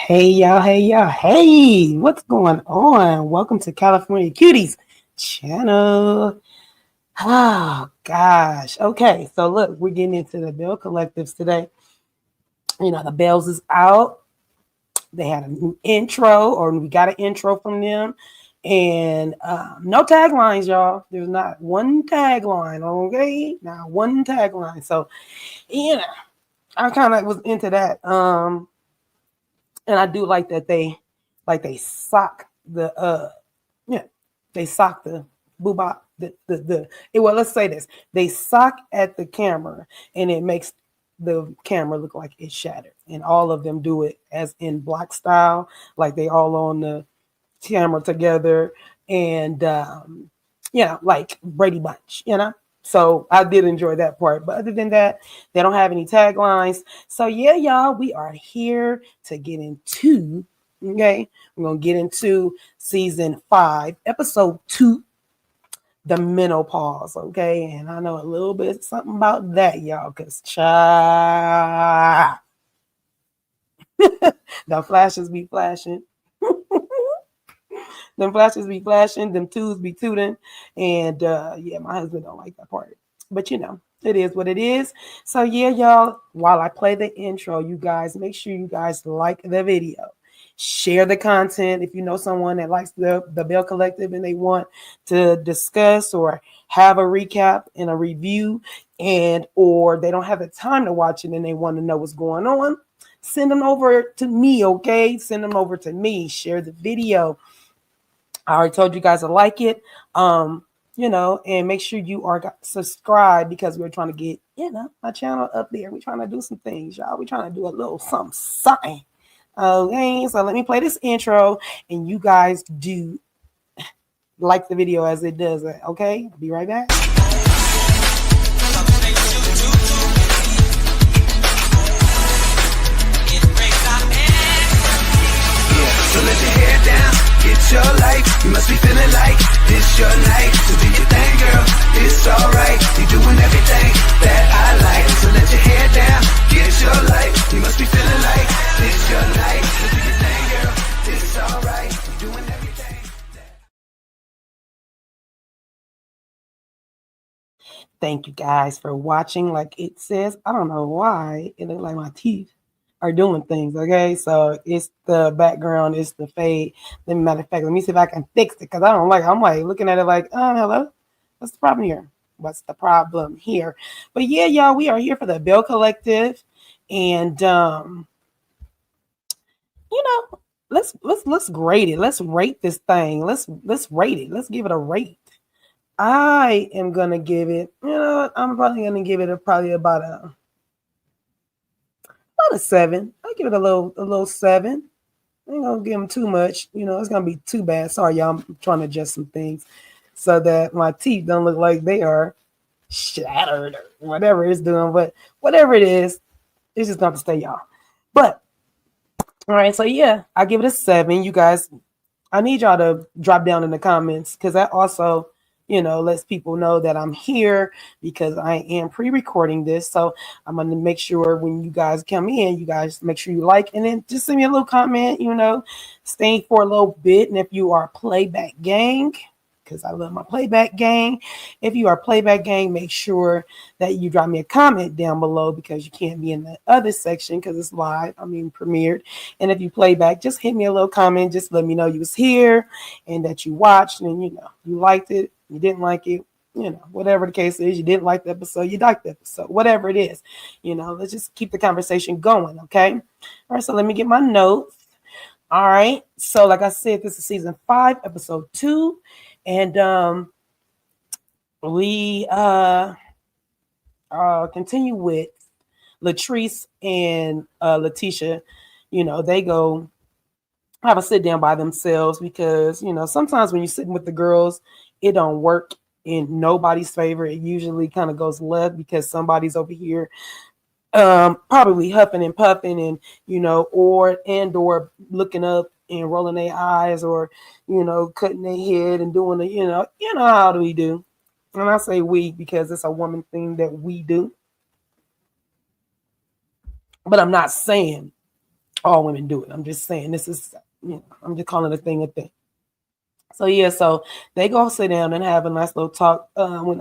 Hey y'all, hey y'all, hey, what's going on? Welcome to California Cuties channel. Oh gosh. Okay, so look, we're getting into the Belle collectives today. The Bells is out. They had a new intro, or we got an intro from them. And no taglines, y'all. There's not one tagline, okay? Not one tagline. So, I kind of was into that. And I do like that they sock the yeah, they sock the boobop well, let's say this. They sock at the camera and it makes the camera look like it's shattered. And all of them do it as in block style, like they all on the camera together and like Brady Bunch. So I did enjoy that part. But other than that, they don't have any taglines. So yeah, y'all, we are here to get into, okay? We're gonna get into season 5, episode 2, the menopause, okay? And I know a little bit something about that, y'all, because the flashes be flashing. Them flashes be flashing, them twos be tooting. And my husband don't like that part. But it is what it is. So yeah, y'all, while I play the intro, you guys make sure you guys like the video. Share the content if you know someone that likes the Belle Collective and they want to discuss or have a recap and a review, and or they don't have the time to watch it and they want to know what's going on. Send them over to me, okay? Send them over to me. Share the video. I already told you guys to like it, and make sure you are subscribed because we're trying to get, my channel up there. We're trying to do some things, y'all. We're trying to do a little something. Okay, so let me play this intro and you guys do like the video as it does it. Okay, I'll be right back. So let your hair down, get your life. You must be feeling like this your night. So do your thing, girl, it's alright. You doing everything that I like. So let your hair down, get your life. You must be feeling like this your night. So do your thing, girl, it's alright. You doing everything. Thank you guys for watching. Like it says, I don't know why it looks like my teeth are doing things. Okay, so it's the background, it's the fade. Matter of fact, let me see if I can fix it because I don't like it. I'm like looking at it like, hello, what's the problem here? What's the problem here? But yeah, y'all, we are here for the Belle Collective, and let's grade it. Let's rate this thing. Let's rate it. Let's give it a rate. I am gonna give it. I'm probably gonna give it probably about a 7. I give it a little 7. I ain't gonna give them too much. It's gonna be too bad. Sorry, y'all. I'm trying to adjust some things so that my teeth don't look like they are shattered or whatever it's doing. But whatever it is, it's just not to stay, y'all. But all right, so yeah, I give it a 7. You guys, I need y'all to drop down in the comments because that also lets people know that I'm here because I am pre-recording this. So I'm going to make sure when you guys come in, you guys make sure you like, and then just send me a little comment, stay for a little bit. And if you are playback gang, because I love my playback gang. If you are playback gang, make sure that you drop me a comment down below because you can't be in the other section because it's live. Premiered. And if you play back, just hit me a little comment. Just let me know you was here and that you watched and you liked it. You didn't like it. Whatever the case is, you didn't like the episode, you liked the episode, whatever it is. Let's just keep the conversation going, okay? All right, so let me get my notes. All right, so like I said, this is season 5, episode 2. And we continue with Latrice and Letitia. They go have a sit down by themselves because, sometimes when you're sitting with the girls, it don't work in nobody's favor. It usually kind of goes left because somebody's over here probably huffing and puffing and, or looking up and rolling their eyes or, cutting their head and doing how do we do? And I say we because it's a woman thing that we do. But I'm not saying All women do it. I'm just saying this is, I'm just calling a thing a thing. So yeah, so they go sit down and have a nice little talk. When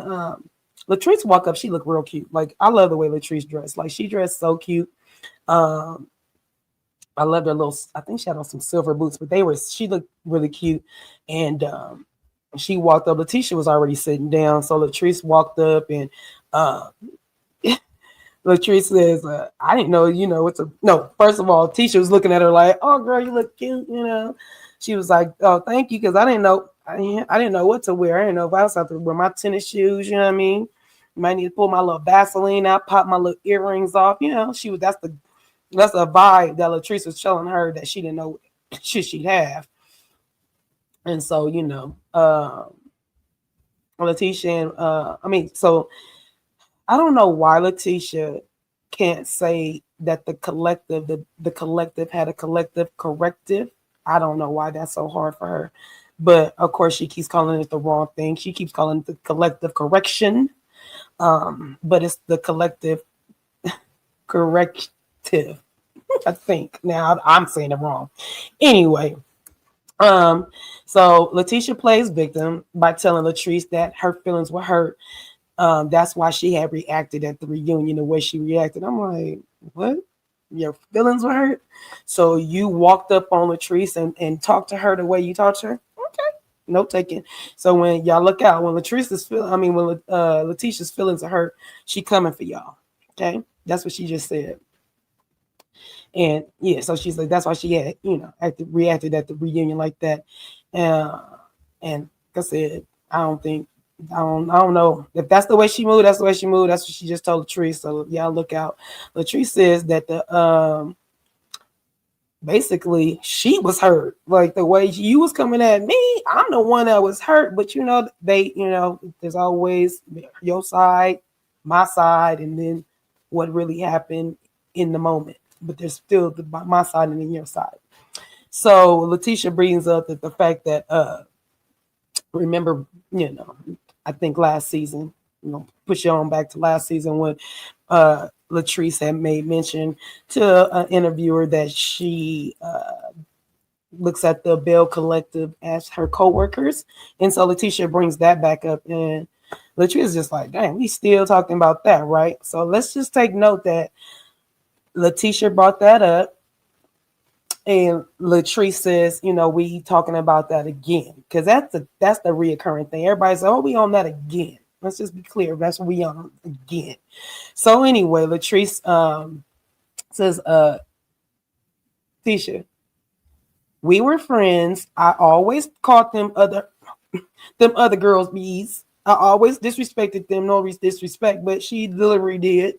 Latrice walk up, she looked real cute. Like I love the way Latrice dressed. Like she dressed so cute. Um, I loved her little. I think she had on some silver boots, but they were. She looked really cute, and she walked up. Letitia was already sitting down, so Latrice walked up and. Uh, Latrice says, I didn't know, it's a no. First of all, Tisha was looking at her like, oh girl, you look cute. She was like, oh, thank you, because I didn't know I didn't know what to wear. I didn't know if I was have to wear my tennis shoes, you know what I mean? Might need to pull my little Vaseline out, pop my little earrings off. She was that's a vibe that Latrice was telling her that she didn't know she'd have. And so, Letitia and so I don't know why Letitia can't say that the collective had a collective corrective. I don't know why that's so hard for her. But of course she keeps calling it the wrong thing. She keeps calling it the collective correction. But it's the collective corrective, I think. Now I'm saying it wrong. Anyway, so Letitia plays victim by telling Latrice that her feelings were hurt. That's why she had reacted at the reunion the way she reacted. I'm like, what? Your feelings were hurt? So you walked up on Latrice and talked to her the way you talked to her? Okay. Note taken. So when y'all look out, when Letitia's feelings are hurt, she coming for y'all. Okay. That's what she just said. And yeah, so she's like, that's why she had, reacted at the reunion like that. Uh, and like I said, I don't know if that's the way she moved. That's the way she moved. That's what she just told Latrice. So y'all look out. Latrice says that the basically she was hurt. Like the way you was coming at me, I'm the one that was hurt. But there's always your side, my side, and then what really happened in the moment. But there's still my side and then your side. So Letitia brings up that the fact that remember, I think last season, push you on back to last season when Latrice had made mention to an interviewer that she looks at the Belle Collective as her co-workers. And so Letitia brings that back up, and Latrice is just like, dang, we still talking about that, right? So let's just take note that Letitia brought that up. And Latrice says, we talking about that again. Because that's the reoccurring thing. Everybody's like, oh, we on that again. Let's just be clear. That's what we on again. So anyway, Latrice says, Tisha, we were friends. I always called them other girls bees. I always disrespected them. No disrespect, but she delivery did.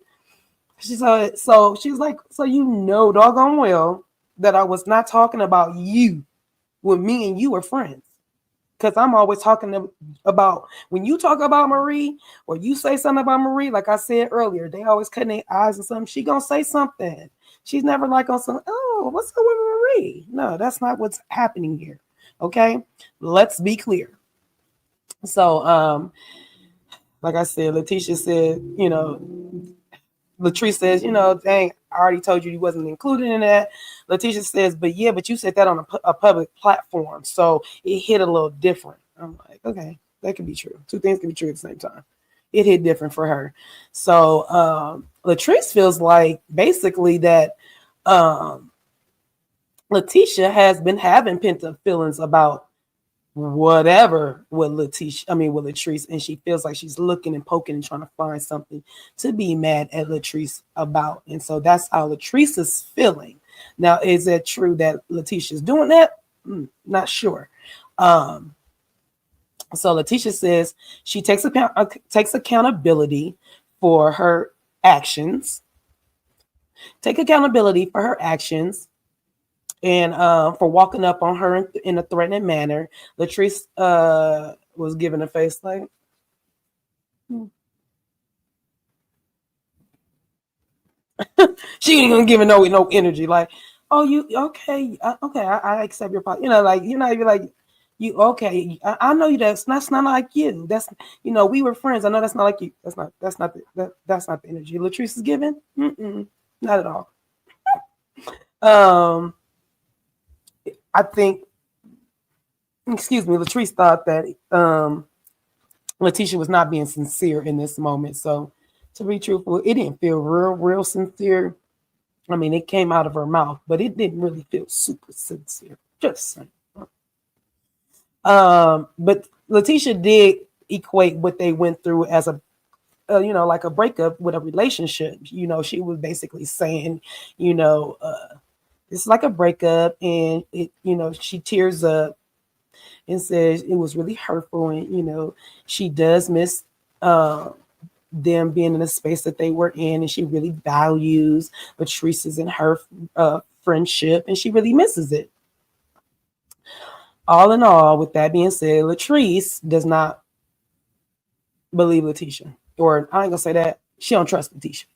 She said, so she was like, so doggone well that I was not talking about you when me and you were friends. Because I'm always talking about, when you talk about Marie or you say something about Marie, like I said earlier, they always cutting their eyes and something. She going to say something. She's never like on some, oh, what's up with Marie? No, that's not what's happening here. Okay. Let's be clear. So, like I said, Letitia said, Latrice says, dang, I already told you wasn't included in that. Letitia says, but you said that on a public platform. So it hit a little different. I'm like, okay, that could be true. Two things can be true at the same time. It hit different for her. So Latrice feels like basically that Letitia has been having pent up feelings about whatever with Latrice, and she feels like she's looking and poking and trying to find something to be mad at Latrice about. And so that's how Latrice is feeling. Now, is it true that Letitia's doing that? Not sure. So Letitia says she takes accountability for her actions. Take accountability for her actions and for walking up on her in a threatening manner. Latrice was given a face like, she ain't gonna give it no energy. Like, oh, you okay? Okay, I accept your part. Like you're like, you okay? I know you. That's not like you. That's we were friends. I know that's not like you. That's not the energy Latrice is giving. Not at all. Um, I think, excuse me, Latrice thought that Letitia was not being sincere in this moment. So, to be truthful, it didn't feel real sincere. I mean, it came out of her mouth, but it didn't really feel super sincere. Just saying. But Letitia did equate what they went through as a like a breakup with a relationship. She was basically saying, you know, it's like a breakup, and she tears up and says it was really hurtful, and she does miss them being in the space that they were in, and she really values Patrice's and her friendship, and she really misses it. All in all, with that being said, Latrice does not believe Letitia, or I ain't gonna say that, she don't trust Letitia.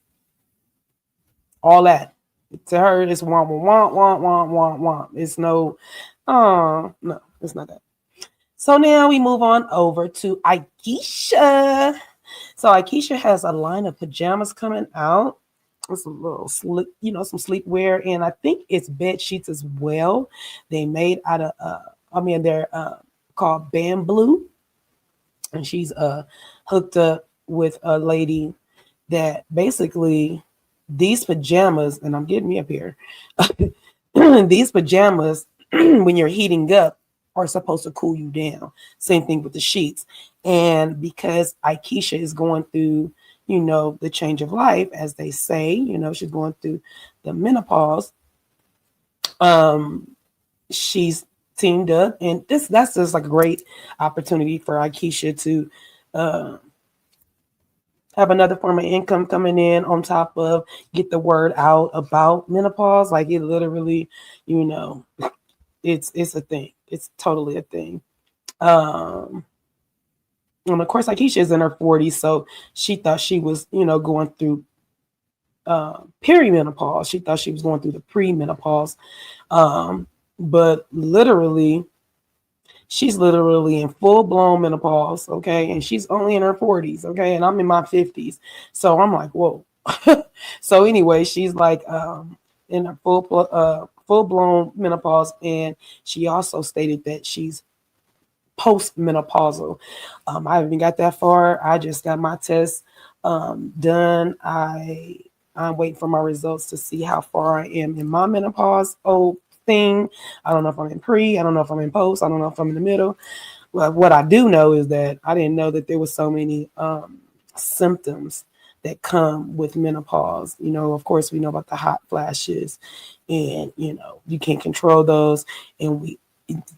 All that to her, it's want. It's no, no, it's not that. So now we move on over to Aikisha. So Aikisha has a line of pajamas coming out. It's a little sleep, some sleepwear, and I think it's bed sheets as well. They made out of, they're called bamboo, and she's hooked up with a lady that basically these pajamas, and I'm getting me up here, these pajamas, when you're heating up, are supposed to cool you down. Same thing with the sheets. And because Aikisha is going through, the change of life, as they say, she's going through the menopause, she's teamed up, and that's just like a great opportunity for Aikisha to have another form of income coming in on top of get the word out about menopause. Like it literally, it's a thing. It's totally a thing. Um, and of course, Aikisha is in her 40s, so she thought she was, going through perimenopause. She thought she was going through the premenopause, but literally, she's literally in full blown menopause, okay, and she's only in her 40s, okay, and I'm in my 50s, so I'm like, whoa. So anyway, she's like in her full blown menopause, and she also stated that she's postmenopausal. I haven't got that far. I just got my test done. I'm waiting for my results to see how far I am in my menopause thing. I don't know if I'm in pre. I don't know if I'm in post. I don't know if I'm in the middle. Well, what I do know is that I didn't know that there was so many symptoms that come with menopause. Of course, we know about the hot flashes, and you can't control those, and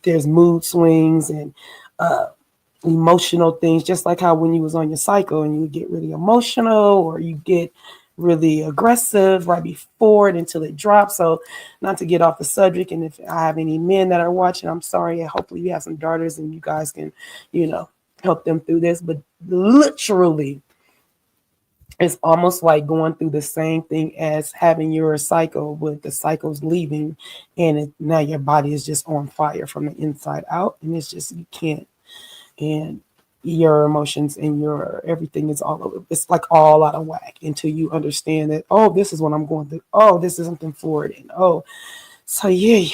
there's mood swings and emotional things, just like how when you was on your cycle and you get really emotional or you get really aggressive right before it until it drops. So not to get off the subject, and if I have any men that are watching, I'm sorry. Hopefully you have some daughters and you guys can, help them through this. But literally, it's almost like going through the same thing as having your cycle, with the cycles leaving, and now your body is just on fire from the inside out, and it's just you can't, and your emotions and your everything is all over. It's like all out of whack until you understand that, oh, this is what I'm going through. Oh, this is something forward, and so yeah,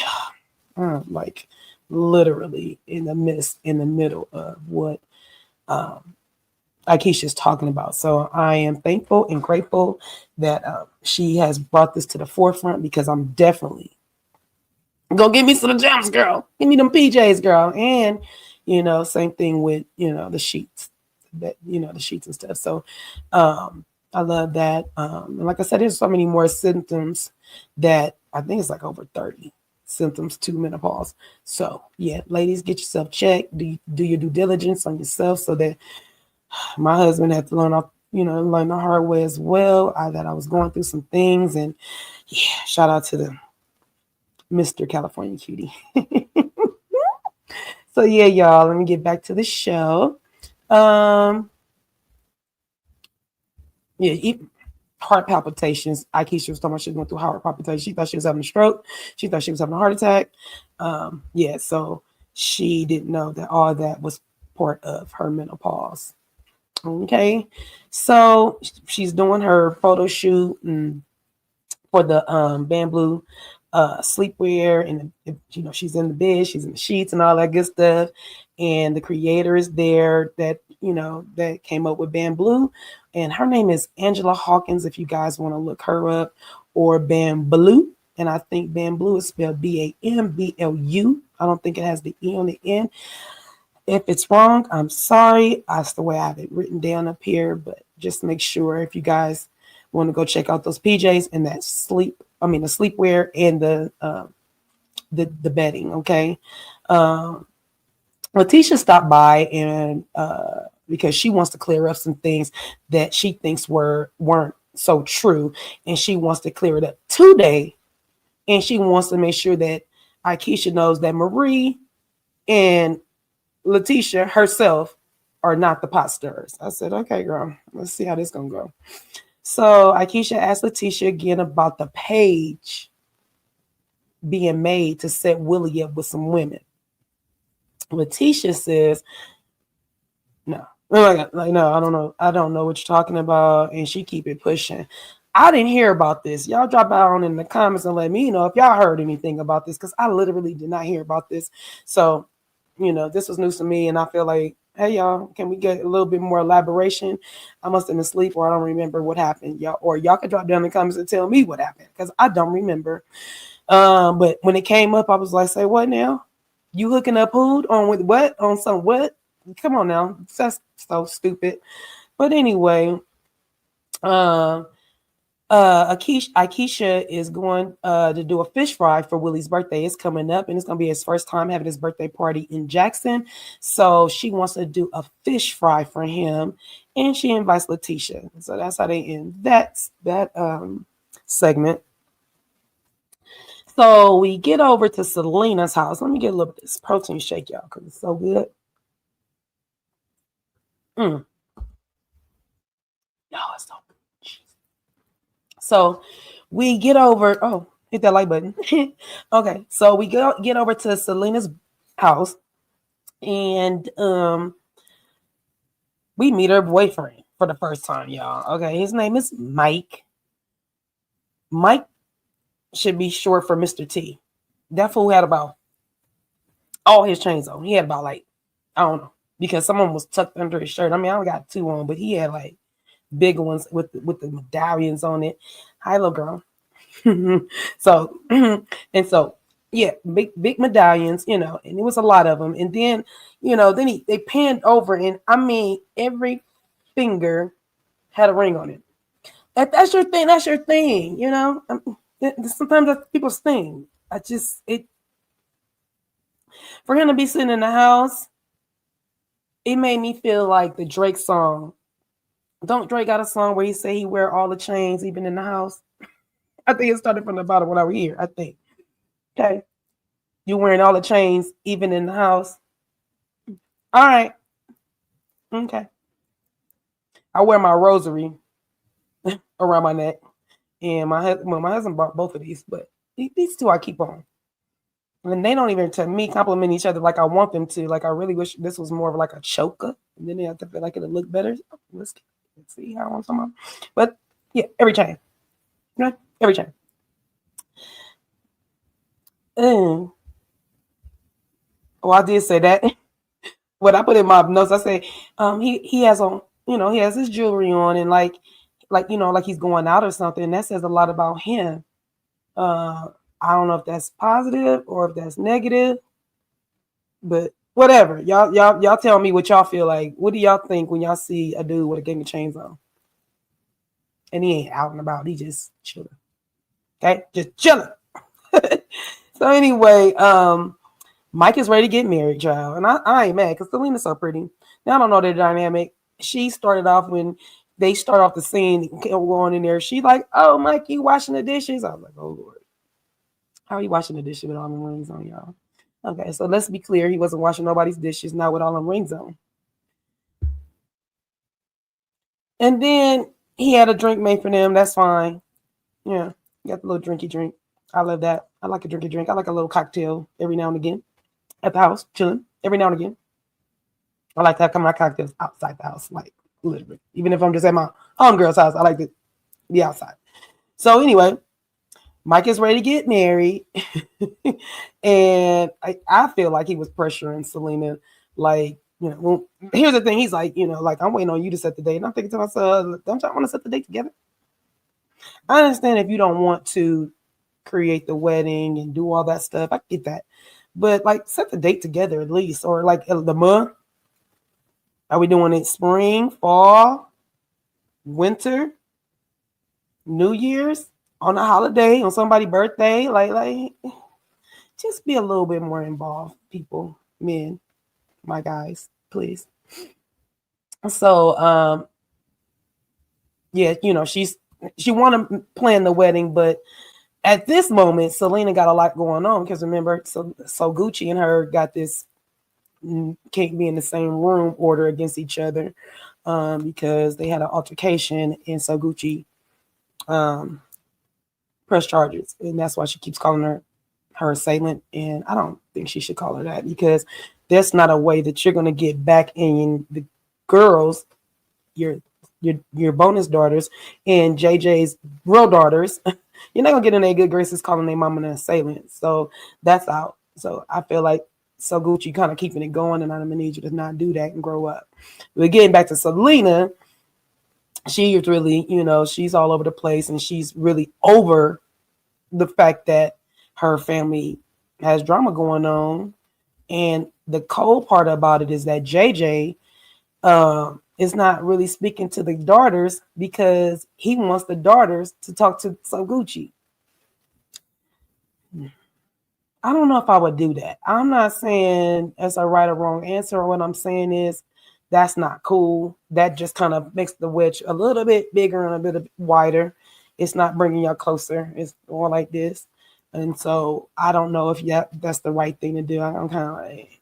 like literally in the middle of what Aikisha's talking about. So I am thankful and grateful that she has brought this to the forefront, because I'm definitely go give me some gems, girl. Give me them PJs, girl. And same thing with the sheets, the sheets and stuff. So I love that. And like I said, there's so many more symptoms that I think it's like over 30 symptoms to menopause. So yeah, ladies, get yourself checked. Do your due diligence on yourself, so that my husband had to learn the hard way as well. That I was going through some things, and yeah, shout out to the Mr. California Cutie. So yeah, y'all, let me get back to the show. Yeah, heart palpitations. Aikisha was talking about she was going through heart palpitations. She thought she was having a stroke. She thought she was having a heart attack. Yeah, so she didn't know that all that was part of her menopause. Okay, so she's doing her photo shoot for the bamboo sleepwear, and she's in the bed, she's in the sheets, and all that good stuff. And the creator is there that came up with Bamboo, and her name is Angela Hawkins. If you guys want to look her up, or Bamboo, and I think Bamboo is spelled Bamblu. I don't think it has the E on the end. If it's wrong, I'm sorry. That's the way I have it written down up here. But just make sure, if you guys want to go check out those PJs and that the sleepwear and the bedding. Okay. Um, Letitia stopped by and because she wants to clear up some things that she thinks weren't so true, and she wants to clear it up today, and she wants to make sure that Akeisha knows that Marie and Letitia herself are not the pot stirrers. I said, okay, girl, let's see how this gonna go. So Akeisha asked Letitia again about the page being made to set Willie up with some women. Letitia says, no. Like, no, I don't know what you're talking about. And she keep it pushing. I didn't hear about this. Y'all drop out in the comments and let me know if y'all heard anything about this, because I literally did not hear about this. So, this was news to me, and I feel like, hey, y'all, can we get a little bit more elaboration? I must have been asleep, or I don't remember what happened. Y'all can drop down in the comments and tell me what happened, because I don't remember. But when it came up, I was like, say what now? You hooking up who on with what? On some what? Come on now. That's so stupid. But anyway, Akeisha is going to do a fish fry for Willie's birthday. It's coming up, and it's going to be his first time having his birthday party in Jackson. So she wants to do a fish fry for him, and she invites Letitia. So that's how they end that segment. So we get over to Selena's house. Let me get a little bit of this protein shake, y'all, because it's so good. Y'all, it's so good. So we get over. Oh, hit that like button. Okay, so we get over to Selena's house, and we meet her boyfriend for the first time, y'all. Okay, his name is Mike. Mike should be short for Mr. T. That fool had about all his chains on. He had about, like, I don't know, because someone was tucked under his shirt. I mean, I only got two on, but he had like bigger ones with the medallions on it. Hi, little girl. So and so, yeah, big medallions, and it was a lot of them. And then, then they panned over, and I mean, every finger had a ring on it. That's your thing. That's your thing. Sometimes that's people's thing. For him to be sitting in the house, it made me feel like the Drake song. Don't Drake got a song where he say he wear all the chains even in the house? I think it started from the bottom when I was here. I think. Okay. You wearing all the chains even in the house? All right. Okay. I wear my rosary around my neck, and my husband bought both of these, but these two I keep on. And they don't even, to me, compliment each other like I want them to. Like, I really wish this was more of like a choker, and then they have to feel like it'll look better. Let's see how I'm talking about. But yeah, every chain. Right? Every chain. Well, I did say that. What I put in my notes, I say, he has on, he has his jewelry on, and like he's going out or something. That says a lot about him. I don't know if that's positive or if that's negative, but whatever. Y'all tell me what y'all feel like. What do y'all think when y'all see a dude with a gang of chains on? And he ain't out and about. He just chilling. Okay? Just chilling. So anyway, Mike is ready to get married, child. And I ain't mad because Selena's so pretty. Now I don't know their dynamic. She started off when they start off the scene going in there. She like, oh, Mike, you washing the dishes? I was like, oh, Lord. How are you washing the dishes with all them rings on, y'all? Okay, so let's be clear. He wasn't washing nobody's dishes, not with all them rings on. And then he had a drink made for them. That's fine. Yeah, got the little drinky drink. I love that. I like a drinky drink. I like a little cocktail every now and again at the house, chilling every now and again. I like to have my cocktails outside the house, like literally. Even if I'm just at my homegirl's house, I like to be outside. So anyway, Mike is ready to get married. And I feel like he was pressuring Selena. Like, well, here's the thing. He's like, like, I'm waiting on you to set the date. And I'm thinking to myself, don't y'all want to set the date together? I understand if you don't want to create the wedding and do all that stuff. I get that. But like, set the date together at least. Or like the month. Are we doing it spring, fall, winter, New Year's, on a holiday, on somebody's birthday? Like, just be a little bit more involved, people, men, my guys, please. So, yeah, she want to plan the wedding, but at this moment, Selena got a lot going on because remember, so Gucci and her got this can't be in the same room order against each other because they had an altercation, and so Gucci pressed charges, and that's why she keeps calling her assailant, and I don't think she should call her that because that's not a way that you're going to get back in the girls, your your bonus daughters, and JJ's real daughters. You're not gonna get in their good graces calling their mama an assailant. So that's out. So I feel like so Gucci kind of keeping it going, and I'm gonna need you to not do that and grow up. We're getting back to Selena. She is really, she's all over the place, and she's really over the fact that her family has drama going on. And the cold part about it is that JJ is not really speaking to the daughters because he wants the daughters to talk to Gucci. I don't know if I would do that. I'm not saying it's a right or wrong answer. What I'm saying is that's not cool. That just kind of makes the wedge a little bit bigger and a bit wider. It's not bringing y'all closer. It's more like this. And so I don't know if that's the right thing to do. I'm kind of like,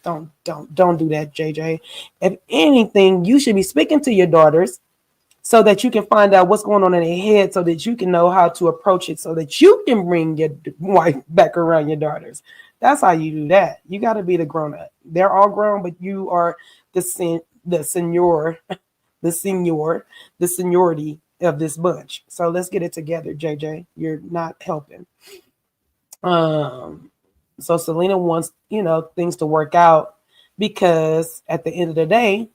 don't do that, JJ. If anything, you should be speaking to your daughters so that you can find out what's going on in their head, so that you can know how to approach it, so that you can bring your wife back around your daughters. That's how you do that. You got to be the grown up. They're all grown, but you are the senior, the seniority of this bunch. So let's get it together, JJ. You're not helping. So Selena wants, things to work out because at the end of the day,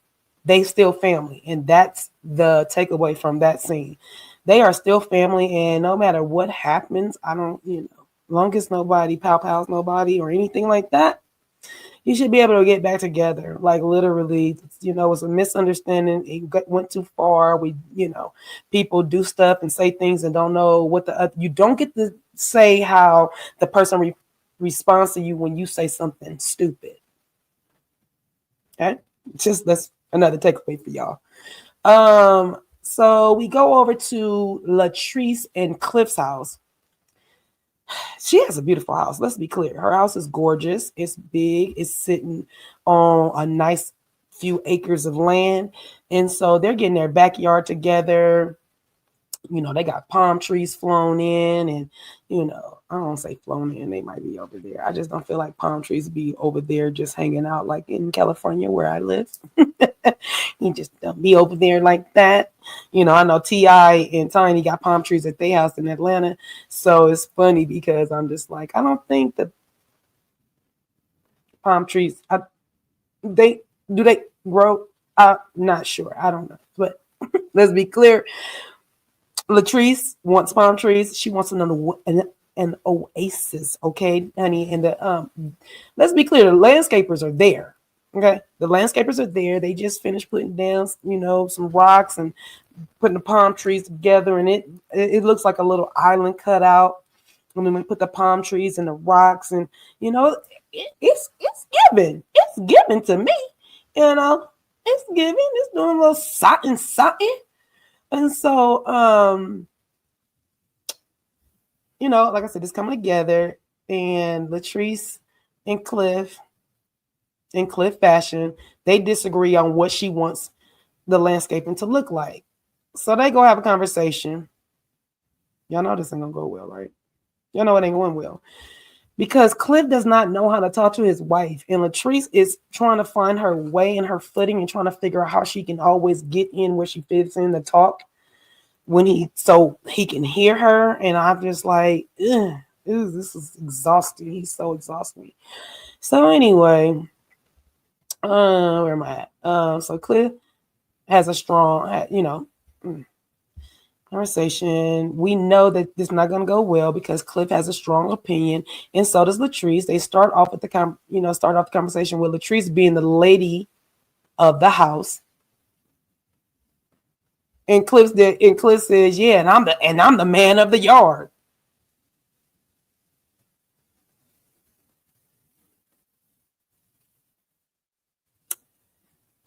they still family. And that's the takeaway from that scene. They are still family. And no matter what happens, I don't, long as nobody pows nobody or anything like that, you should be able to get back together. Like literally, it's a misunderstanding. It went too far. People do stuff and say things and don't know what you don't get to say how the person responds to you when you say something stupid. Okay, that's another takeaway for y'all. So we go over to Latrice and Cliff's house. She has a beautiful house. Let's be clear. Her house is gorgeous. It's big. It's sitting on a nice few acres of land. And so they're getting their backyard together. They got palm trees flown in, and, I don't say flown in, they might be over there. I just don't feel like palm trees be over there just hanging out like in California where I live. You just don't be over there like that. I know T.I. and Tiny got palm trees at their house in Atlanta. So it's funny because I'm just like, I don't think the palm trees, they grow? I'm not sure. I don't know. But let's be clear. Latrice wants palm trees. She wants an oasis, okay, honey. And let's be clear, the landscapers are there. Okay, the landscapers are there. They just finished putting down, some rocks and putting the palm trees together, and it looks like a little island cut out. And then we put the palm trees and the rocks, and it's giving. It's giving to me. It's giving. It's doing a little something. And so, like I said, it's coming together, and Latrice and Cliff, in Cliff fashion, they disagree on what she wants the landscaping to look like. So they go have a conversation. Y'all know this ain't gonna go well, right? Y'all know it ain't going well. Because Cliff does not know how to talk to his wife, and Latrice is trying to find her way and her footing and trying to figure out how she can always get in where she fits in to talk. when he so he can hear her, and I'm just like, ugh, this is exhausting. He's so exhausting. So anyway, where am I at? So Cliff has a strong, conversation. We know that this is not going to go well because Cliff has a strong opinion, and so does Latrice. They start off with start off the conversation with Latrice being the lady of the house, and Cliff says, "Yeah, and I'm the man of the yard."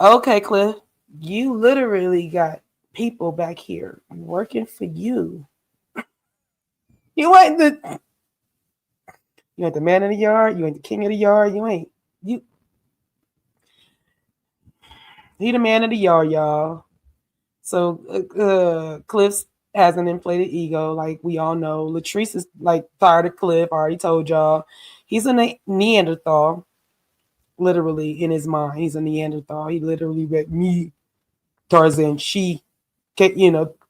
Okay, Cliff, you literally got people back here working for you. You ain't the man of the yard. You ain't the king of the yard. You. He the man of the yard, y'all. So Cliff has an inflated ego, like we all know. Latrice is like tired of Cliff. I already told y'all. He's a Neanderthal, literally in his mind. He's a Neanderthal. He literally read me, Tarzan.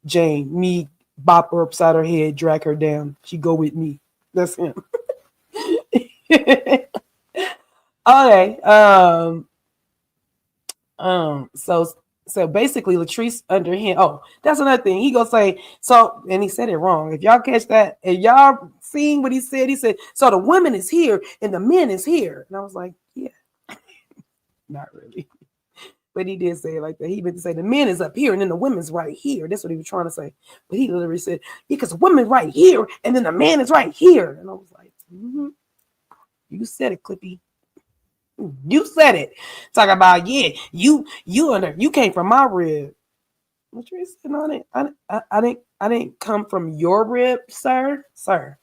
Jane, me, bop her upside her head, drag her down. She go with me. That's him. Okay. So basically Latrice under him. Oh, that's another thing. He gonna say, so, and he said it wrong. If y'all catch that, if y'all seen what he said, so the woman is here and the men is here. And I was like, yeah, not really. But he did say it like that. He meant to say the men is up here and then the women's right here. That's what he was trying to say. But he literally said, because the woman right here and then the man is right here. And I was like, you said it, Clippy. You said it. Talk about, yeah, you came from my rib. Latrice said, no, I didn't come from your rib, sir. Sir,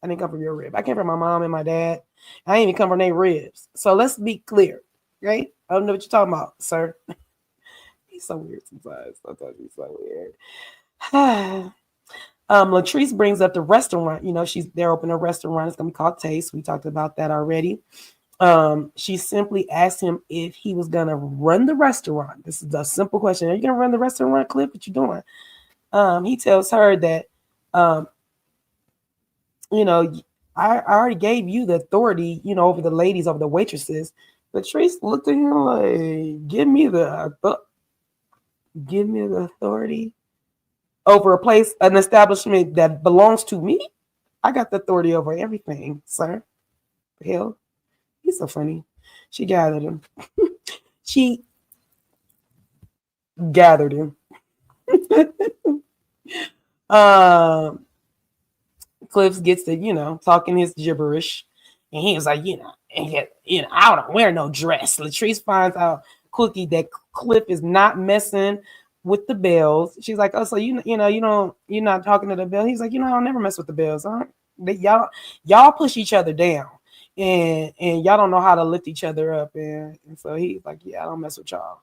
I didn't come from your rib. I came from my mom and my dad. I didn't even come from their ribs. So let's be clear, right? I don't know what you're talking about, sir. He's so weird sometimes. Sometimes he's so weird. Latrice brings up the restaurant. They're opening a restaurant. It's gonna be called Taste. We talked about that already. She simply asked him if he was gonna run the restaurant. This is a simple question. Are you gonna run the restaurant, Cliff? What you doing? He tells her that, I already gave you the authority, over the ladies, over the waitresses. Latrice looked at him like, give me the authority over a place, an establishment that belongs to me. I got the authority over everything, sir. Hell, he's so funny. She gathered him. She gathered him. Cliff gets to, talking his gibberish. And he was like, I don't wear no dress. Latrice finds out quickly that Cliff is not messing with the Bells. She's like, oh, so you're not talking to the Bells. He's like, I don't never mess with the Bells. Y'all push each other down, and y'all don't know how to lift each other up. And so he's like, yeah, I don't mess with y'all.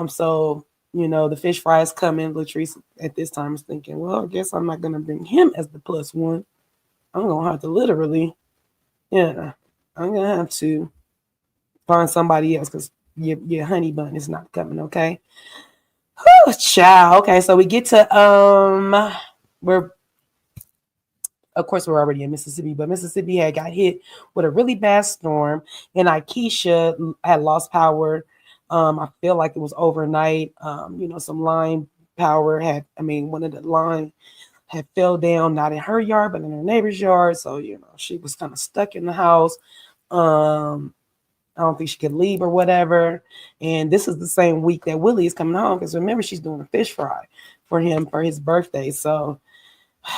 So the fish fry is coming. Latrice at this time is thinking, well, I guess I'm not gonna bring him as the plus one. I'm gonna have to literally. Yeah, I'm gonna have to find somebody else because your honey bun is not coming. Okay, child. Okay, so we get to we're of course we're already in Mississippi, but Mississippi had got hit with a really bad storm, and Akeisha had lost power. I feel like it was overnight. Some line power one of the line had fell down, not in her yard, but in her neighbor's yard. So, she was kind of stuck in the house. I don't think she could leave or whatever. And this is the same week that Willie is coming home because remember, she's doing a fish fry for him for his birthday. So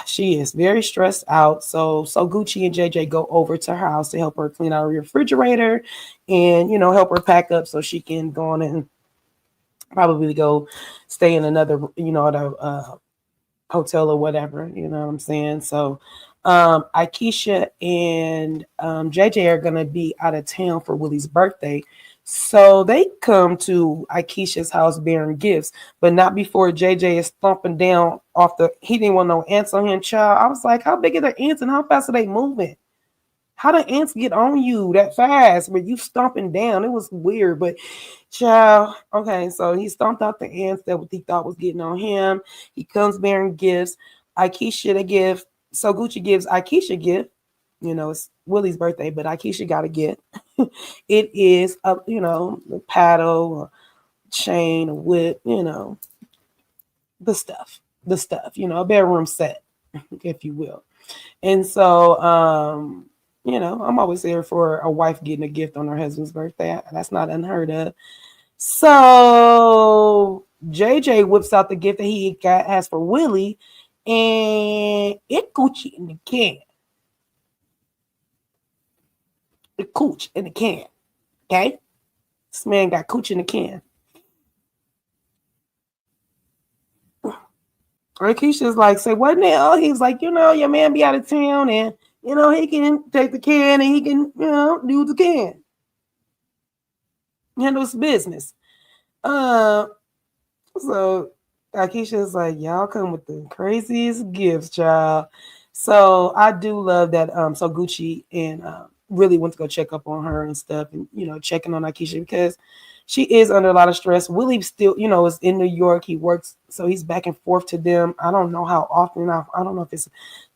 she is very stressed out. So Gucci and JJ go over to her house to help her clean out her refrigerator and, help her pack up so she can go on and probably go stay in another, hotel or whatever, you know what I'm saying? So Akeisha and JJ are gonna be out of town for Willie's birthday. So they come to Akeisha's house bearing gifts, but not before JJ is thumping down he didn't want no ants on him, child. I was like, how big are the ants and how fast are they moving? How the ants get on you that fast? But you stomping down. It was weird, but child. Okay, so he stomped out the ants that what he thought was getting on him. He comes bearing gifts. Akeisha a gift. So Gucci gives Akeisha a gift. You know, it's Willie's birthday, but Akeisha got a gift. It is a a paddle, a chain, a whip. The stuff. A bedroom set, if you will. And so, I'm always there for a wife getting a gift on her husband's birthday. That's not unheard of. So JJ whips out the gift that has for Willie, and it Gucci in the can. The cooch in the can. Okay? This man got cooch in the can. Keisha's like, say what now? He's like, your man be out of town and he can take the can and he can, do the can. Handle his business. So Keisha's like, y'all come with the craziest gifts, child. So I do love that. So Gucci and really went to go check up on her and stuff, and checking on Akeisha because she is under a lot of stress. Willie still, is in New York. He works, so he's back and forth to them. I don't know how often. I don't know if it's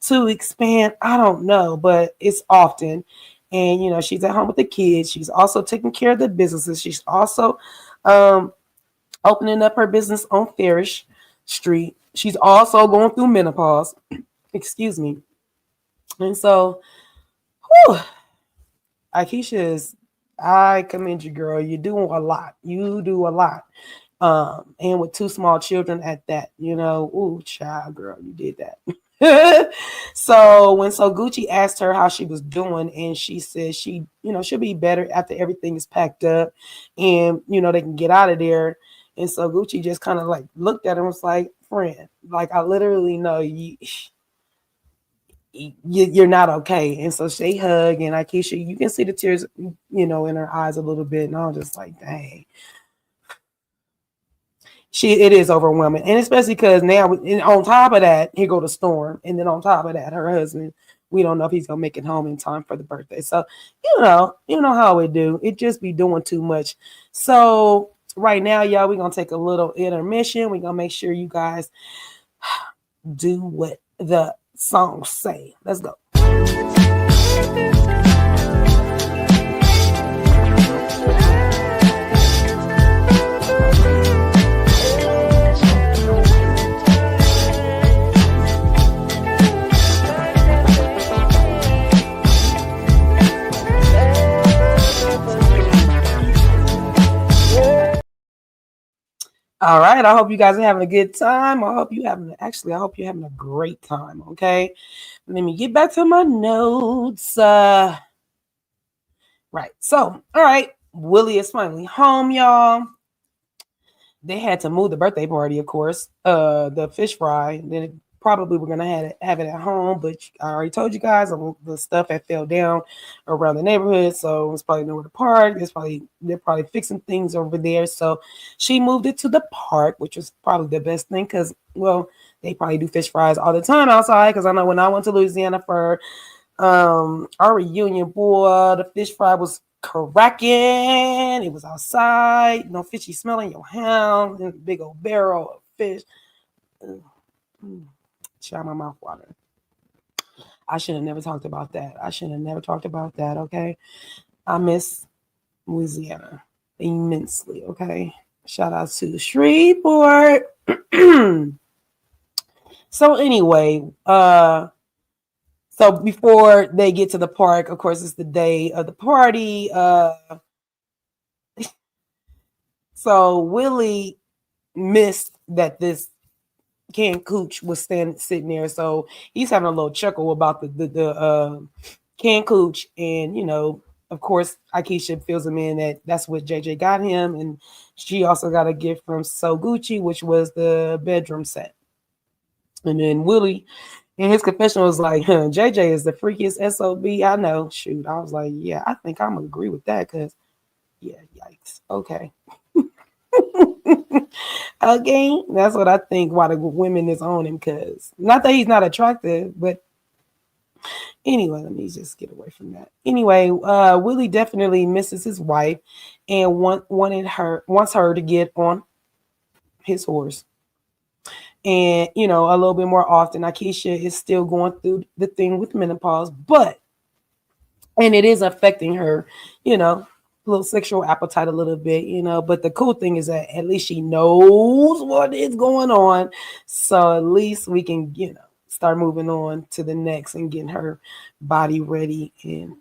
to expand. I don't know, but it's often. And she's at home with the kids. She's also taking care of the businesses. She's also opening up her business on Farish Street. She's also going through menopause. Excuse me. And so, whew, Akeisha I commend you, girl. You do a lot. You do a lot. And with two small children at that, ooh, child, girl, you did that. So when Gucci asked her how she was doing, and she said she'll be better after everything is packed up and they can get out of there. And so Gucci just kind of like looked at her and was like, friend, like I literally know you're not okay. And so they hug, and Akeisha, you can see the tears, in her eyes a little bit. And I was just like, dang. It is overwhelming. And especially because now, and on top of that, here go the storm. And then on top of that, her husband, we don't know if he's going to make it home in time for the birthday. So, how it do. It just be doing too much. So right now, y'all, we're going to take a little intermission. We're going to make sure you guys do what the songs say. Let's go. All right. I hope you guys are having a good time. I hope you're having a great time. Okay. Let me get back to my notes. Right. So, all right. Willie is finally home, y'all. They had to move the birthday party, of course. The fish fry. Then probably we're gonna have it at home, but I already told you guys the stuff that fell down around the neighborhood, so it's probably nowhere to park. They're probably fixing things over there. So she moved it to the park, which was probably the best thing because they probably do fish fries all the time outside. Because I know when I went to Louisiana for our reunion, boy, the fish fry was cracking. It was outside, no fishy smelling your house, and a big old barrel of fish. Shot my mouth water. I should have never talked about that. Okay. I miss Louisiana immensely. Okay. Shout out to Shreveport. So anyway, so before they get to the park, of course, it's the day of the party. So Willie missed that this canned cooch was sitting there, so he's having a little chuckle about the canned cooch, and of course, Akeisha fills him in that that's what JJ got him, and she also got a gift from So Gucci, which was the bedroom set. And then Willie, in his confession, was like, JJ is the freakiest SOB I know. Shoot, I was like, yeah, I think I'm gonna agree with that because, yeah, yikes. Okay. Okay, that's what I think. Why the women is on him? Because not that he's not attractive, but Anyway, let me just get away from that. Anyway, Willie definitely misses his wife and wants her to get on his horse. And a little bit more often. Akeisha is still going through the thing with menopause, and it is affecting her, you know, little sexual appetite a little bit, But the cool thing is that at least she knows what is going on. So at least we can, start moving on to the next and getting her body ready and,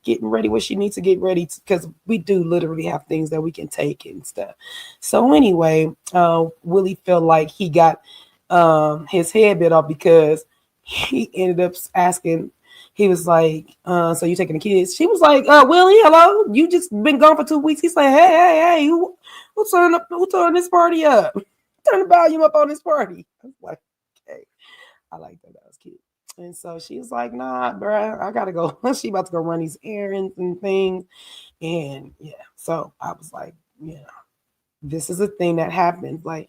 getting ready what she needs to get ready because we do literally have things that we can take and stuff. So anyway, Willie felt like he got his head bit off because he ended up asking. He was like, so you taking the kids? She was like, Willie, hello? You just been gone for 2 weeks. He's like, hey, who turned this party up? Turn the volume up on this party. I was like, okay. I like that. That was cute. And so she was like, nah, bruh, I gotta go. She about to go run these errands and things. And yeah, so I was like, this is a thing that happens. Like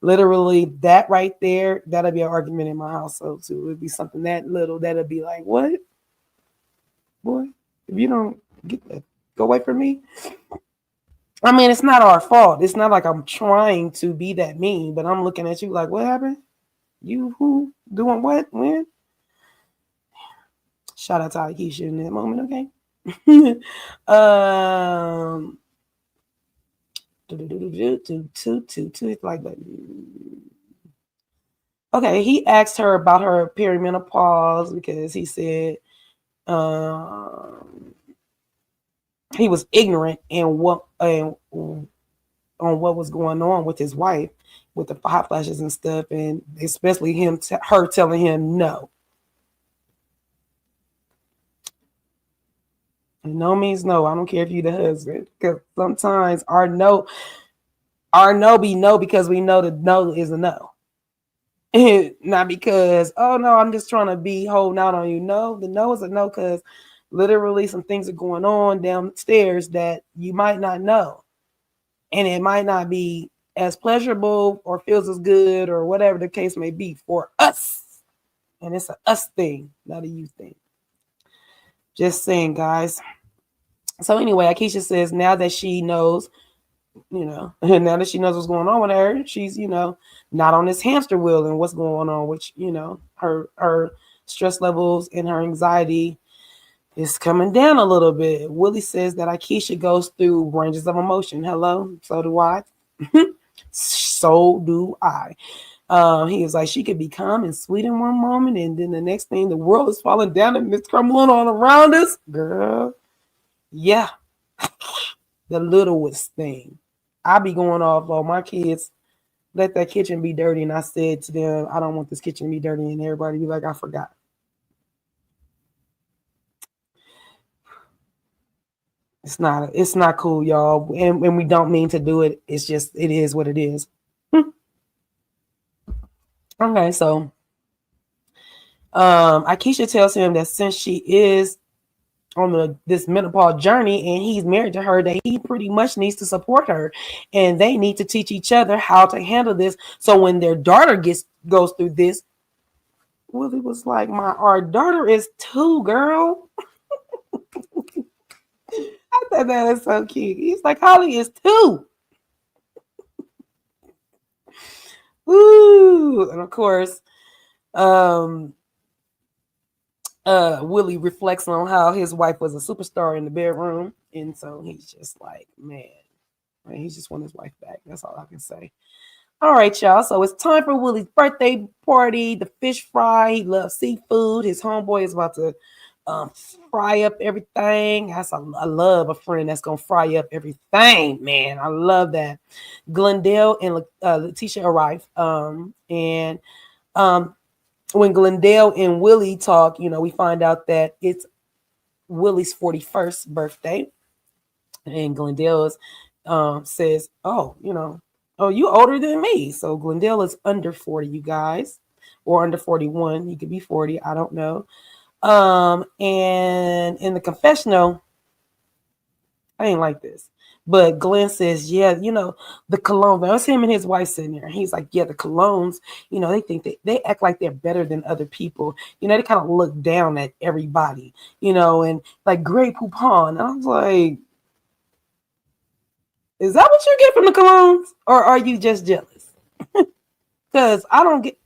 literally that right there, that'll be an argument in my household too. It would be something that little that'll be like, what? Boy, if you don't get that, go away from me. I mean, it's not our fault. It's not like I'm trying to be that mean, but I'm looking at you like, what happened? You who doing what? When? Shout out to Akeisha in that moment, okay? Like that. Okay, he asked her about her perimenopause because he said he was ignorant and on what was going on with his wife with the hot flashes and stuff, and especially her telling him no. And no means no. I don't care if you the husband, because sometimes our no be no because we know the no is a no. Not because, oh no, I'm just trying to be holding out on you. No, the no is a no because literally some things are going on downstairs that you might not know. And it might not be as pleasurable or feels as good or whatever the case may be for us. And it's a us thing, not a you thing. Just saying, guys. So anyway, Akeisha says now that she knows, now that she knows what's going on with her, she's, not on this hamster wheel and what's going on, which, her stress levels and her anxiety is coming down a little bit. Willie says that Akeisha goes through ranges of emotion. Hello, so do I. So do I. He was like, she could be calm and sweet in one moment, and then the next thing, the world is falling down and it's crumbling all around us. Girl, yeah, the littlest thing. I be going off on my kids. Let that kitchen be dirty, and I said to them, I don't want this kitchen to be dirty, and everybody be like, I forgot. It's not cool, y'all, and we don't mean to do it. It's just it is what it is. Okay, so Akeisha tells him that since she is on this menopause journey and he's married to her, that he pretty much needs to support her, and they need to teach each other how to handle this. So when their daughter goes through this, Willie was like, our daughter is 2, girl. I thought that was so cute. He's like, Holly is 2. Woo! And of course, Willie reflects on how his wife was a superstar in the bedroom, and so he's just like, man, he just wants his wife back. That's all I can say. All right, y'all. So it's time for Willie's birthday party. The fish fry. He loves seafood. His homeboy is about to fry up everything. I love a friend that's gonna fry up everything, man. I love that. Glendale and Letitia arrive, and when Glendale and Willie talk, we find out that it's Willie's 41st birthday, and Glendale says, "Oh, oh, you older than me." So Glendale is under 40, you guys, or under 41. He could be 40. I don't know. And in the confessional, I ain't like this. But Glenn says, yeah, the cologne. That's him and his wife sitting there. He's like, yeah, the colognes, they think they act like they're better than other people. They kind of look down at everybody, and like Grey Poupon. And I was like, is that what you get from the colognes? Or are you just jealous? Because I don't get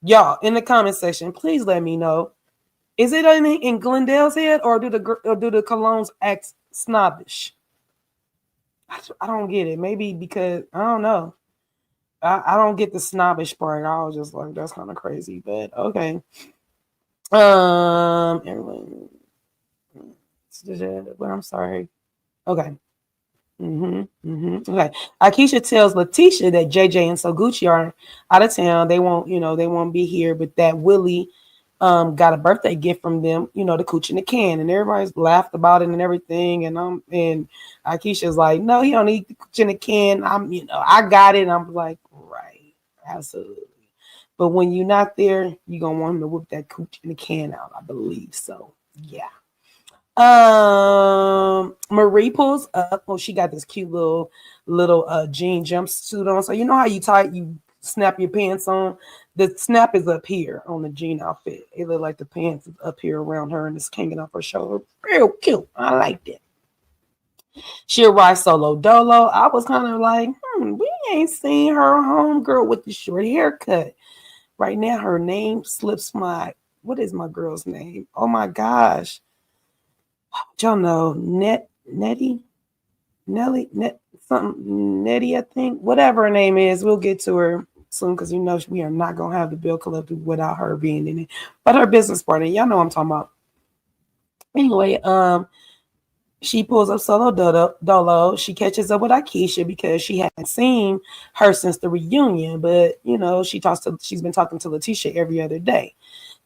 y'all in the comment section, please let me know. Is it in Glendale's head or do the colognes act snobbish? I don't get it. Maybe because I don't know. I don't get the snobbish part. I was just like, that's kind of crazy, but okay. Everyone. But I'm sorry. Okay. Okay. Akeisha tells Letitia that JJ and Soguchi are out of town. They won't be here, but that Willie got a birthday gift from them, the cooch in the can, and everybody's laughed about it and everything. And Akeisha's like, no, he don't need the cooch in the can. I got it. And I'm like, right, absolutely. But when you're not there, you're gonna want him to whip that cooch in the can out, I believe. So yeah. Marie pulls up. Oh, she got this cute little jean jumpsuit on. So you know how you snap your pants on? The snap is up here on the jean outfit. It look like the pants is up here around her and it's hanging off her shoulder. Real cute. I liked it. She arrived solo dolo. I was kind of like, we ain't seen her homegirl with the short haircut. Right now, her name slips what is my girl's name? Oh my gosh. Y'all know Nettie, something Nettie, I think. Whatever her name is, we'll get to her soon because we are not gonna have the bill collected without her being in it. But her business partner, y'all know what I'm talking about. Anyway, she pulls up solo dolo. She catches up with Akeisha because she hadn't seen her since the reunion. But she's been talking to Letitia every other day.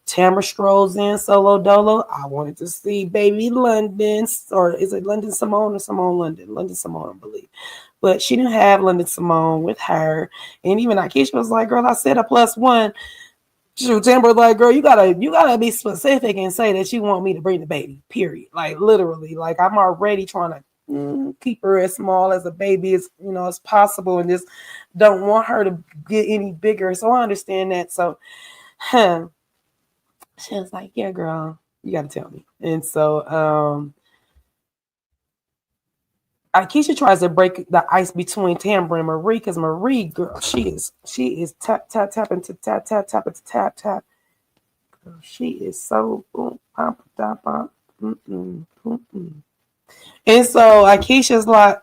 Tamara strolls in solo dolo. I wanted to see baby London, or is it London Simone or Simone London? London Simone, I believe. But she didn't have London Simone with her. And even Akeisha was like, girl, I said a +1. Shoot, Tamara was like, girl, you gotta be specific and say that you want me to bring the baby, period. Like literally, like I'm already trying to keep her as small as a baby as possible and just don't want her to get any bigger. So I understand that. So she was like, yeah, girl, you got to tell me. And so Akeisha tries to break the ice between Tamara and Marie because Marie, girl, she is tap, tap, tap, into tap, tap, tap, into tap, tap. Girl, she is so boom, pop, pop, pop. And so Akeisha's like,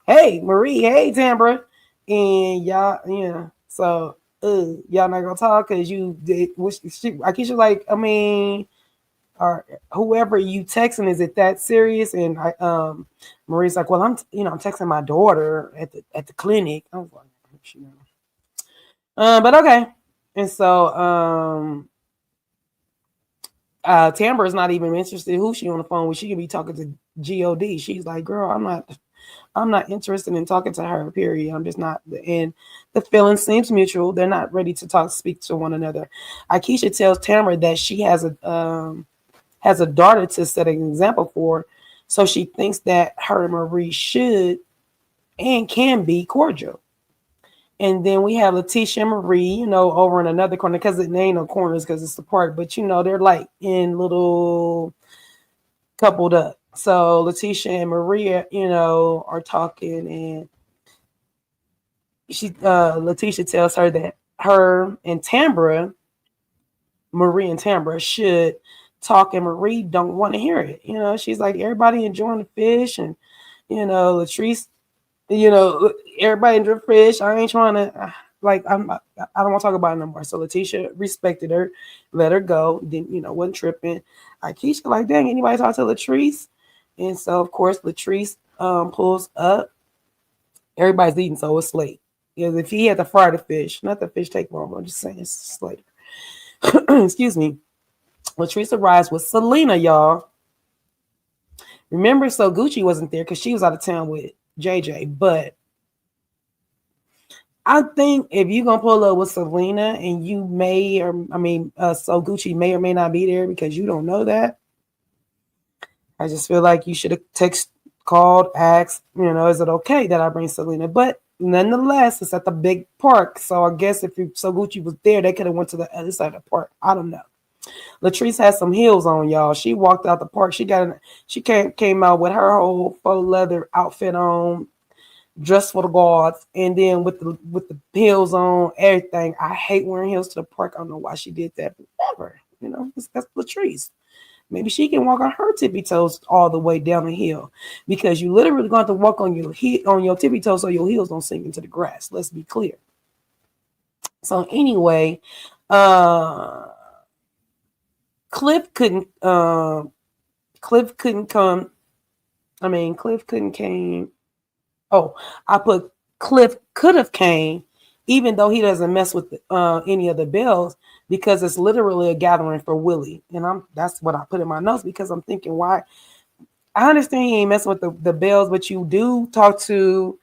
hey, Marie, hey, Tamara. And y'all, yeah. So y'all not gonna talk because you did. Akeisha like, I mean, or whoever you texting, is it that serious? And Marie's like, well, I'm texting my daughter at the clinic. I was like, but okay. And so Tamara's not even interested who she on the phone with. She could be talking to God. She's like, girl, I'm not interested in talking to her, period. I'm just not. And the feeling seems mutual. They're not ready to speak to one another. Akeisha tells Tamara that she has a daughter to set an example for. So she thinks that her and Marie should and can be cordial. And then we have Letitia and Marie, over in another corner because it ain't no corners because it's the park. But, they're like in little coupled up. So Letitia and Maria, are talking, and Letitia tells her that her and Tambra, Marie and Tambra, should talk, and Marie don't want to hear it. She's like, everybody enjoying the fish, and Latrice, everybody enjoy fish. I ain't trying to I don't want to talk about it no more. So Letitia respected her, let her go. Then wasn't tripping. Akeisha like, dang, anybody talk to Latrice? And so of course Latrice pulls up. Everybody's eating, so it's late. Because if he had to fry the fish, not the fish take long. I'm just saying it's later. Excuse me. Latrice arrives with Selena, y'all. Remember, so Gucci wasn't there because she was out of town with JJ. But I think if you're gonna pull up with Selena and you so Gucci may or may not be there because you don't know that. I just feel like you should have called, asked, is it okay that I bring Selena? But nonetheless, it's at the big park. So I guess if So Gucci was there, they could have went to the other side of the park. I don't know. Latrice had some heels on, y'all. She walked out the park. She came out with her whole faux leather outfit on, dressed for the guards, and then with the heels on, everything. I hate wearing heels to the park. I don't know why she did that, but whatever. That's Latrice. Maybe she can walk on her tippy toes all the way down the hill, because you literally going to walk on your tippy toes so your heels don't sink into the grass. Let's be clear. So anyway, uh, Cliff couldn't. Cliff couldn't come. I mean, Cliff couldn't came. Oh, I put Cliff could have came, even though he doesn't mess with any of the Bells, because it's literally a gathering for Willie, and that's what I put in my notes, because I'm thinking, why? I understand he ain't messing with the Bells, but you do talk to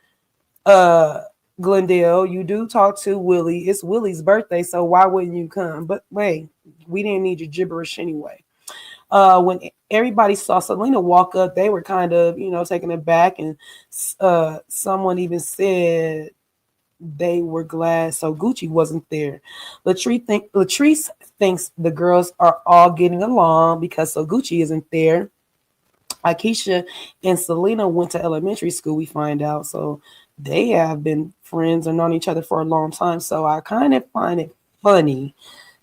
uh Glendale, you do talk to Willie. It's Willie's birthday, so why wouldn't you come? But wait, we didn't need your gibberish anyway. When everybody saw Selena walk up, they were kind of, taken aback, and someone even said they were glad So Gucci wasn't there. Latrice thinks the girls are all getting along because So Gucci isn't there. Akeisha and Selena went to elementary school, we find out. So they have been friends and known each other for a long time. So I kind of find it funny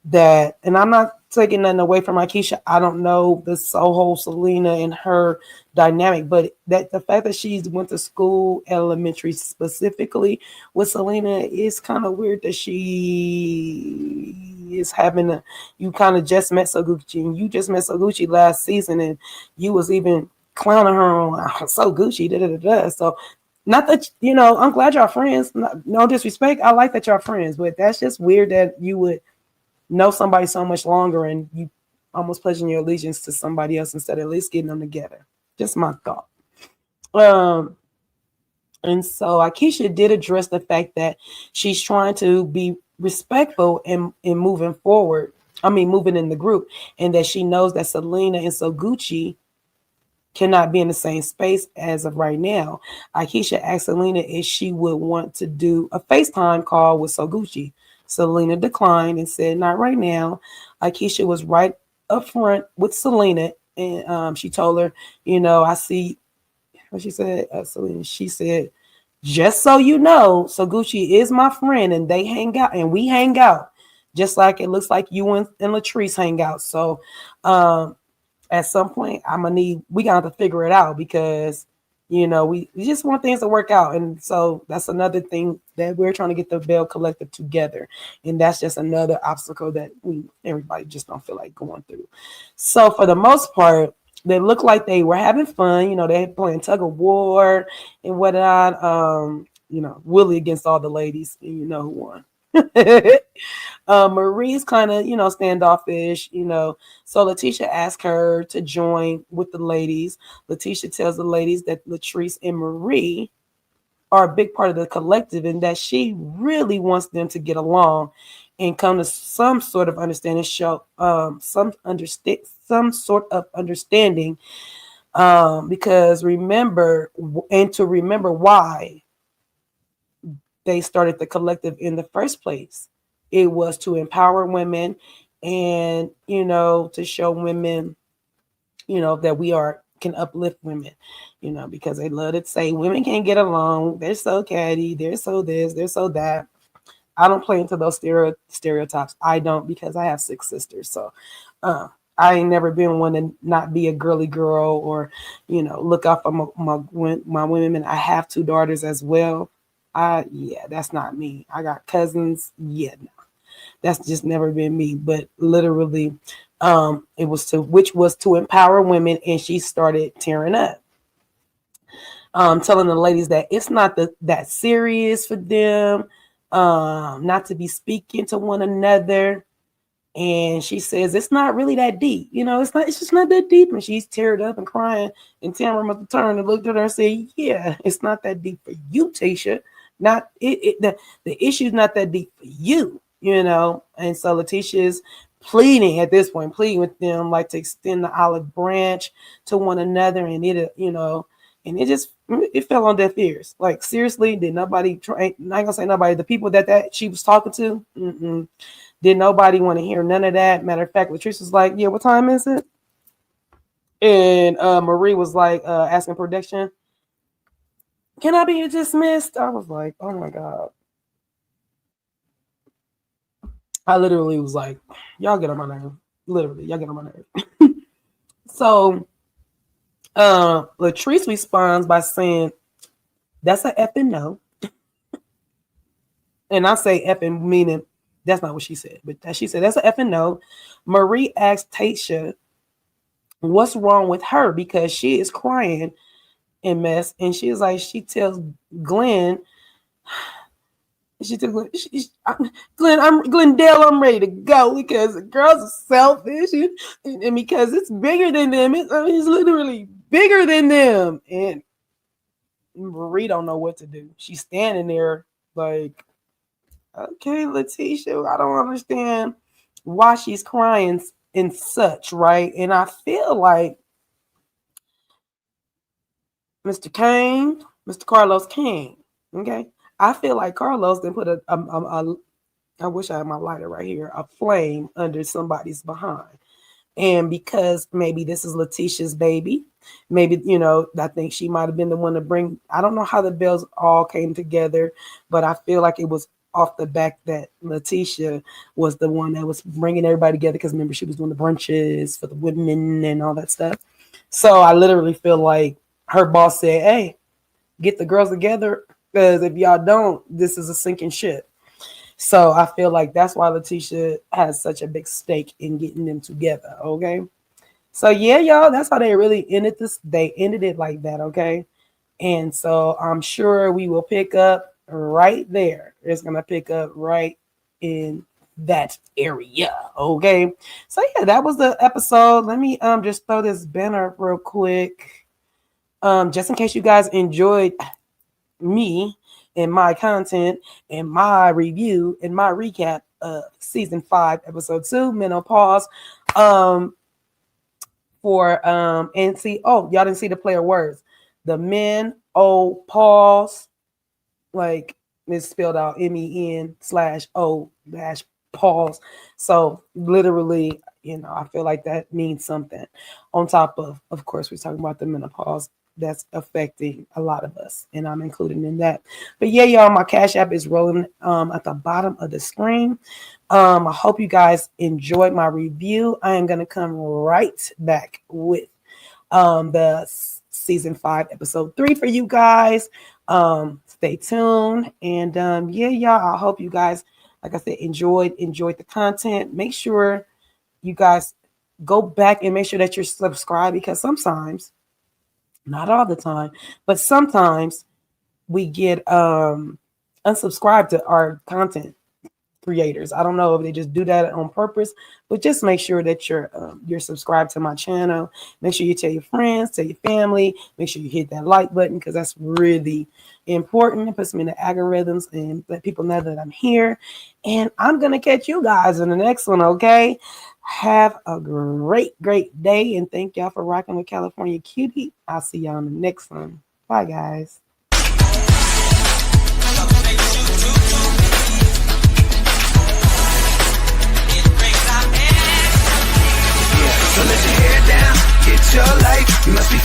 that, and I'm not taking nothing away from Akeisha. I don't know the whole Selena and her dynamic, but that the fact that she went to school, elementary specifically, with Selena, is kind of weird that she is having a. You kind of just met Gucci, and you just met Gucci last season, and you was even clowning her on So Gucci, da da da da. So. Not that, I'm glad y'all friends. No disrespect. I like that y'all friends, but that's just weird that you would know somebody so much longer and you almost pledging your allegiance to somebody else instead of at least getting them together. Just my thought. And so Akeisha did address the fact that she's trying to be respectful in moving forward. I mean, moving in the group, and that she knows that Selena and So Gucci cannot be in the same space as of right now. Akeisha asked Selena if she would want to do a FaceTime call with So Gucci. Selena declined and said, not right now. Akeisha was right up front with Selena, and she told her, I see what she said. Selena, she said, just so you know, So Gucci is my friend, and they hang out, and we hang out, just like it looks like you and Latrice hang out. So, at some point we got to figure it out, because we just want things to work out. And so that's another thing that we're trying to get the Belle Collective together, and that's just another obstacle that everybody just don't feel like going through. So for the most part, they look like they were having fun. They playing tug of war and whatnot. Willie against all the ladies, and who won. Marie's kind of, standoffish, So Letitia asked her to join with the ladies. Letitia tells the ladies that Latrice and Marie are a big part of the collective, and that she really wants them to get along and come to some sort of understanding, some sort of understanding, because remember why they started the collective in the first place. It was to empower women, and to show women, that we can uplift women, because they love to say women can't get along, they're so catty, they're so this, they're so that. I don't play into those stereotypes. I don't, because I have 6 sisters. So I ain't never been one to not be a girly girl, or look out for my women. I have 2 daughters as well. That's not me. I got cousins. Yeah, no, that's just never been me. But literally, which was to empower women, and she started tearing up, telling the ladies that it's not that serious for them, not to be speaking to one another. And she says it's not really that deep, it's just not that deep. And she's teared up and crying. And Tamara must have turned and looked at her and said, "Yeah, it's not that deep for you, Tasha. Not the issue's not that deep for you, And so Letitia's pleading at this point, pleading with them like to extend the olive branch to one another, and it, and it fell on deaf ears. Like seriously, did nobody try? Not gonna say nobody. The people that she was talking to, did nobody want to hear none of that. Matter of fact, Latrice was like, "Yeah, what time is it?" And Marie was like asking production, "Can I be dismissed?" I was like, "Oh my god." I literally was like, y'all get on my nerve. Literally, y'all get on my nerve. So Latrice responds by saying, "That's an effing no." And I say effing meaning that's not what she said, but she said that's an effing no. Marie asked Tasha what's wrong with her because she is crying and mess. And she is like, she tells Glenn, Glendale, I'm ready to go because the girls are selfish and because it's bigger than them. It's literally bigger than them. And Marie don't know what to do. She's standing there like, okay, Letitia, I don't understand why she's crying and such, right? And I feel like Mr. Kane, Mr. Carlos Kane, okay? I feel like Carlos then put a I wish I had my lighter right here, a flame under somebody's behind. And because maybe this is Letitia's baby, maybe, I think she might have been the one to bring, I don't know how the Bells all came together, but I feel like it was off the back that Letitia was the one that was bringing everybody together because remember, she was doing the brunches for the women and all that stuff. So I literally feel like her boss said, hey, get the girls together because if y'all don't, this is a sinking ship. So I feel like that's why Letitia has such a big stake in getting them together, okay? So yeah, y'all, that's how they really ended this. They ended it like that, okay? And so I'm sure we will pick up right there. It's going to pick up right in that area, okay? So yeah, that was the episode. Let me just throw this banner real quick. Just in case you guys enjoyed me and my content and my review and my recap of season 5 episode 2 menopause for and see, oh, y'all didn't see the player words, the men pause, like it's spelled out MEN/O/pause. So literally, I feel like that means something on top of course we're talking about the menopause that's affecting a lot of us, and I'm included in that. But yeah, y'all, my Cash App is rolling at the bottom of the screen. I hope you guys enjoyed my review. I am going to come right back with the season 5 episode 3 for you guys. Stay tuned, and yeah, y'all, I hope you guys, like I said, enjoyed the content. Make sure you guys go back and make sure that you're subscribed, because sometimes, not all the time, but sometimes we get unsubscribed to our content creators. I don't know if they just do that on purpose, but just make sure that you're subscribed to my channel. Make sure you tell your friends, tell your family. Make sure you hit that like button, because that's really important. It puts me in the algorithms and let people know that I'm here. And I'm gonna catch you guys in the next one, okay? Have a great day, and thank y'all for rocking with California Cutie. I'll see y'all in the next one. Bye, guys. So let your hair down, get your life. You must be